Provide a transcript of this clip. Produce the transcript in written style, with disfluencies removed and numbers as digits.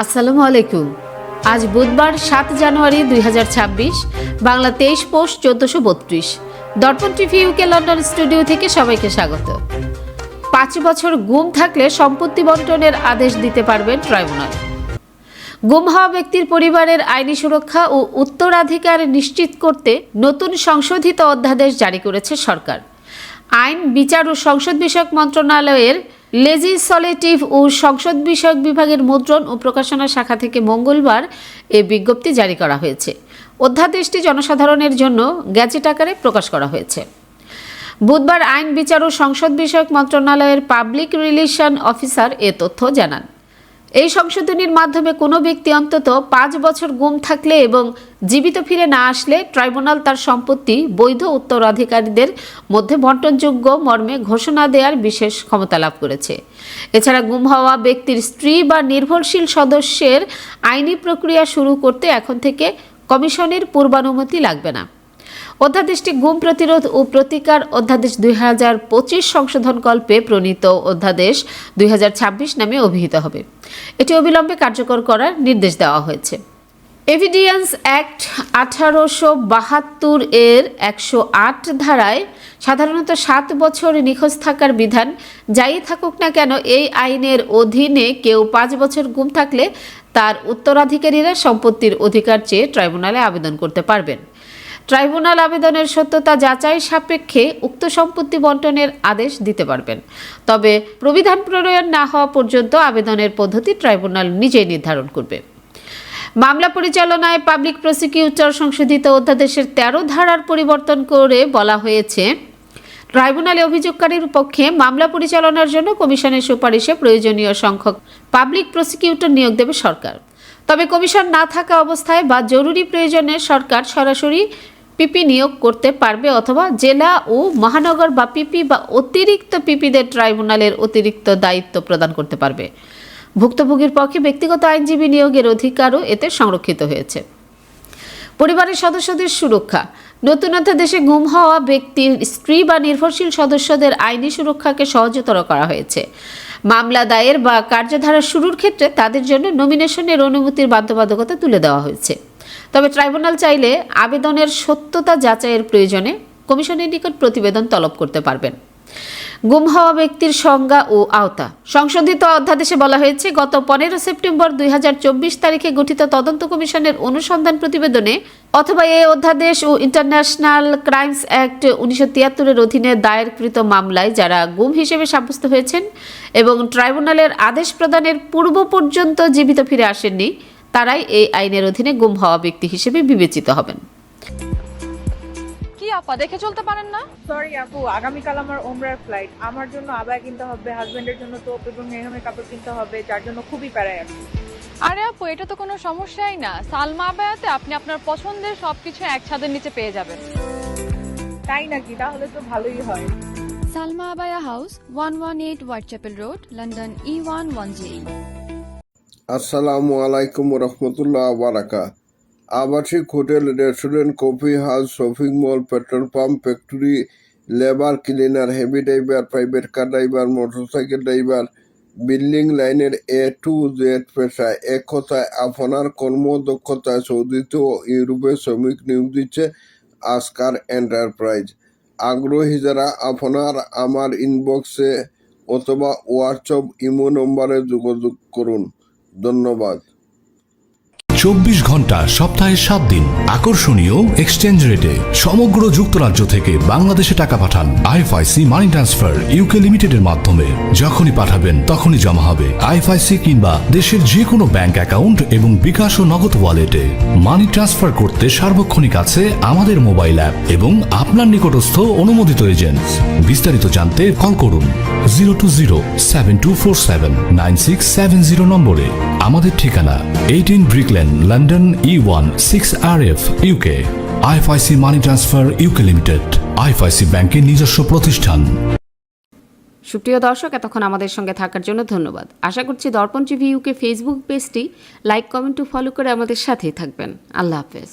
আসসালামু আলাইকুম। আজ বুধবার 7 জানুয়ারি 2026, বাংলা 23 পোস্ট 1432। দর্পণ টিভি ইউকে লন্ডন স্টুডিও থেকে সবাইকে স্বাগত। 5 বছর গুম থাকলে সম্পত্তি বন্টনের আদেশ দিতে পারবেন ট্রাইব্যুনাল। গুম হওয়া ব্যক্তির পরিবারের আইনি সুরক্ষা ও উত্তরাধিকার নিশ্চিত করতে নতুন সংশোধিত অধ্যাদেশ জারি করেছে সরকার। আইন, বিচার ও সংসদ বিষয়ক মন্ত্রণালয়ের লেজিসলেটিভ ও সংসদ বিষয়ক বিভাগের মুদ্রণ ও প্রকাশনা শাখা থেকে মঙ্গলবার এ বিজ্ঞপ্তি জারি করা হয়েছে। অধ্যাদেশটি জনসাধারণের জন্য গ্যাজেট আকারে প্রকাশ করা হয়েছে। বুধবার আইন, বিচার ও সংসদ বিষয়ক মন্ত্রণালয়ের পাবলিক রিলেশন অফিসার এ তথ্য জানান। এই সংশোধনীর মাধ্যমে কোনো ব্যক্তি অন্তত 5 বছর গুম থাকলে এবং জীবিত ফিরে না আসলে ট্রাইব্যুনাল তার সম্পত্তি বৈধ উত্তরাধিকারীদের মধ্যে বন্টনযোগ্য মর্মে ঘোষণা দেওয়ার বিশেষ ক্ষমতা লাভ করেছে। এছাড়া গুম হওয়া ব্যক্তির স্ত্রী বা নির্ভরশীল সদস্যের আইনি প্রক্রিয়া শুরু করতে এখন থেকে কমিশনের পূর্বানুমতি লাগবে না। অধ্যাদেশটি গুম প্রতিরোধ ও প্রতিকার অধ্যাদেশ 2025 সংশোধনকল্পে প্রণীত অধ্যাদেশ 2026 নামে অভিহিত হবে। এটি অবিলম্বে কার্যকর করার নির্দেশ দেওয়া হয়েছে। এভিডেন্স অ্যাক্ট 1872 এর 108 ধারায় সাধারণত 7 বছর নিখোঁজ থাকার বিধান যাই থাকুক না কেন, এই আইনের অধীনে কেউ 5 বছর গুম থাকলে তার উত্তরাধিকারীরা সম্পত্তির অধিকার চেয়ে ট্রাইব্যুনালে আবেদন করতে পারবেন। ট্রাইব্যুনাল আবেদনের সত্যতা যাচাই সাপেক্ষে উক্ত সম্পত্তি বন্টনের আদেশ দিতে পারবেন। তবে প্রবিধান প্রণয়ন না হওয়া পর্যন্ত আবেদনের পদ্ধতি ট্রাইব্যুনাল নিজেই নির্ধারণ করবে। মামলা পরিচালনায় পাবলিক প্রসিকিউটর সংশোধিত অধ্যাদেশের 13 ধারার পরিবর্তন করে বলা হয়েছে, ট্রাইব্যুনালে অভিযোগকারীর পক্ষে মামলা পরিচালনার জন্য কমিশনের সুপারিশে প্রয়োজনীয় সংখ্যক পাবলিক প্রসিকিউটর নিয়োগ দেবে সরকার। তবে কমিশন না থাকা অবস্থায় বা জরুরি প্রয়োজনে সরকার সরাসরি পিপি নিয়োগ করতে পারবে অথবা জেলা ও মহানগর বা পিপি বা অতিরিক্ত পিপিদের ট্রাইব্যুনালের অতিরিক্ত দায়িত্ব প্রদান করতে পারবে। ভুক্তভোগীর পক্ষে ব্যক্তিগত আইনজীবী নিয়োগের অধিকারও এতে সংরক্ষিত হয়েছে। পরিবারের সদস্যদের সুরক্ষা। নতুন অধ্যাদেশে গুম হওয়া ব্যক্তির স্ত্রী বা নির্ভরশীল সদস্যদের আইনি সুরক্ষাকে সহজতর করা হয়েছে। মামলা দায়ের বা কার্যধারা শুরুর ক্ষেত্রে তাদের জন্য নমিনেশনের অনুমতির বাধ্যবাধকতা তুলে দেওয়া হয়েছে। তবে ট্রাইব্যুনাল চাইলে আবেদনের সত্যতা যাচাইয়ের প্রয়োজনে কমিশনের নিকট প্রতিবেদন তলব করতে পারবেন। গুম হওয়া ব্যক্তির সংজ্ঞা ও আওতা। সংশোধিত অধ্যাদেশে বলা হয়েছে, গত 15 সেপ্টেম্বর 2024 তারিখে গঠিত তদন্ত কমিশনের অনুসন্ধান প্রতিবেদনে অথবা এই অধ্যাদেশ ও ইন্টারন্যাশনাল ক্রাইমস অ্যাক্ট 1973 এর অধীনে দায়েরকৃত মামলায় যারা গুম হিসেবে সাব্যস্ত হয়েছেন এবং ট্রাইব্যুনালের আদেশ প্রদানের পূর্ব পর্যন্ত জীবিত ফিরে আসেননি, তারাই এই আইনের অধীনে গুম হওয়া ব্যক্তি হিসেবে বিবেচিত হবেন। আপা দেখে চলতে পারেন না? সরি আপু, আগামীকাল আমার ওমরার ফ্লাইট। আমার জন্য আবায়া কিনতে হবে, হাজবেন্ডের জন্য টোপ এবং মেহমের কাপড় কিনতে হবে, যার জন্য খুবই প্যারায় আছি। আরে আপু, এটা তো কোনো সমস্যাই না। সালমা আবায়াতে আপনি আপনার পছন্দের সবকিছু এক ছাদের নিচে পেয়ে যাবেন। তাই নাকি? তাহলে তো ভালোই হয়। Salma abaya house, 118 Whitechapel road, London E110। আসসালামু আলাইকুম রহমতুল্লাহ বারাকাত। আবাসিক hotel, restaurant, coffee house, shopping mall, petrol pump, factory, labour, cleaner, heavy driver, private car driver, motorcycle driver, building লাইনের A to Z পেশায়, এক কথায় আপনার কর্মদক্ষতায় সৌদিতে ও ইউরোপে শ্রমিক নিয়োগ দিচ্ছে আসকার এন্টারপ্রাইজ। আগ্রহী যারা আপনার আমার ইনবক্সে অথবা হোয়াটসঅ্যাপ ইমো নম্বরে যোগাযোগ করুন। ধন্যবাদ। 24 ঘন্টা সপ্তাহে 7 দিন আকর্ষণীয় এক্সচেঞ্জ রেটে সমগ্র যুক্তরাজ্য থেকে বাংলাদেশে টাকা পাঠান। আইএফআইসি মানি ট্রান্সফার ইউকে লিমিটেডের মাধ্যমে যখনই পাঠাবেন তখনই জমা হবে আইএফআইসি কিংবা দেশের যে কোনো ব্যাংক অ্যাকাউন্ট এবং বিকাশ ও নগদ ওয়ালেটে। মানি ট্রান্সফার করতে সার্বক্ষণিক আছে আমাদের মোবাইল অ্যাপ এবং আপনার নিকটস্থ অনুমোদিত এজেন্ট। বিস্তারিত জানতে কল করুন 02072479670 নম্বরে। আমাদের ঠিকানা 18 Brick Lane, London E1 6RF, UK। IFIC money transfer UK limited, IFIC ব্যাংকের নিজস্ব প্রতিষ্ঠান। সুপ্রিয় দর্শক, এতক্ষণ আমাদের সঙ্গে থাকার জন্য ধন্যবাদ। আশা করছি দর্পণ টিভি ইউকে ফেসবুক পেজটি লাইক, কমেন্ট ও ফলো করে আমাদের সাথেই থাকবেন। আল্লাহ হাফেজ।